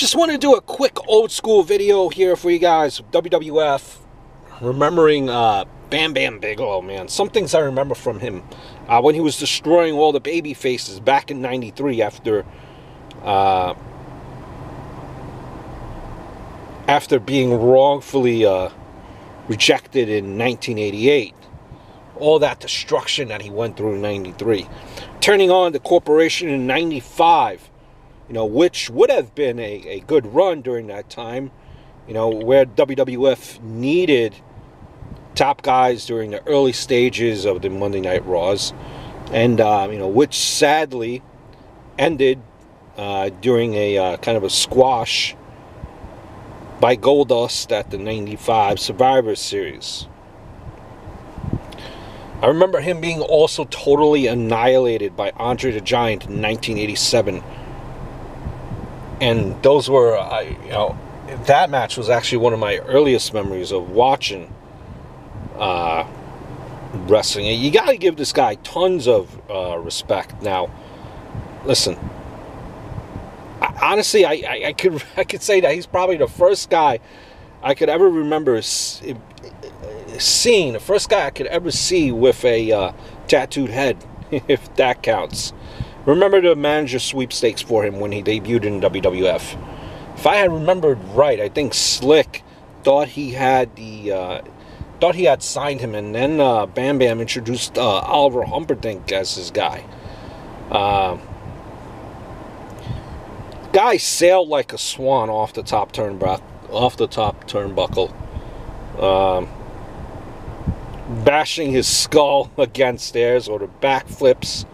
Just want to do a quick old school video here for you guys. WWF, remembering Bam Bam Bigelow, man. Some things I remember from him when he was destroying all the baby faces back in '93 after being wrongfully rejected in 1988. All that destruction that he went through in '93. Turning on the corporation in '95. Which would have been a good run during that time, where WWF needed top guys during the early stages of the Monday Night Raws, and, which sadly ended during a kind of a squash by Goldust at the '95 Survivor Series. I remember him being also totally annihilated by Andre the Giant in 1987. And those were, that match was actually one of my earliest memories of watching wrestling. You got to give this guy tons of respect. Now, listen, honestly, I could say that he's probably the first guy I could ever remember seeing, the first guy I could ever see with a tattooed head, if that counts. Remember the manager sweepstakes for him when he debuted in WWF. If I had remembered right, I think Slick thought he had signed him, and then Bam Bam introduced Oliver Humperdinck as his guy. Guy sailed like a swan off the top turnbuckle, bashing his skull against theirs, or the backflips.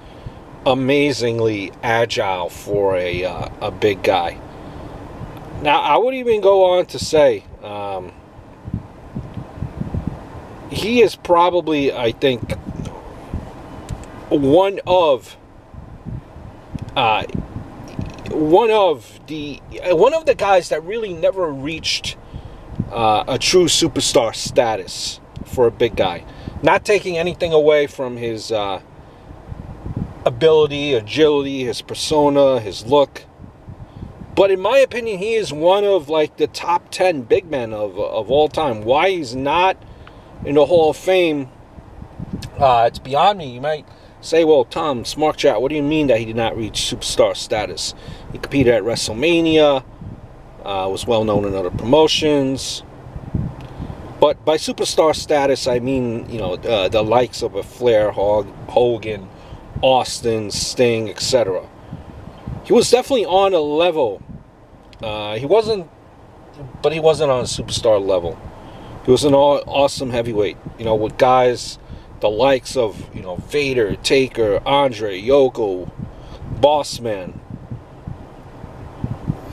Amazingly agile for a big guy. Now, I would even go on to say he is probably, I think, one of the guys that really never reached a true superstar status for a big guy. Not taking anything away from his ability, agility, his persona, his look, but in my opinion, he is one of the top 10 big men of all time. Why he's not in the Hall of Fame, it's beyond me. You might say, well, Tom, Smart Chat, what do you mean that he did not reach superstar status? He competed at WrestleMania, was well known in other promotions, but by superstar status I mean the likes of a Flair, Hogan, Austin, Sting, etc. He was definitely on a level. He wasn't on a superstar level. He was an awesome heavyweight, with guys the likes of, Vader, Taker, Andre, Yoko, Bossman.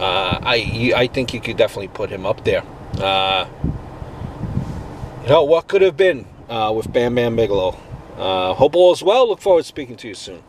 I think you could definitely put him up there. What could have been with Bam Bam Bigelow. Hope all is well. Look forward to speaking to you soon.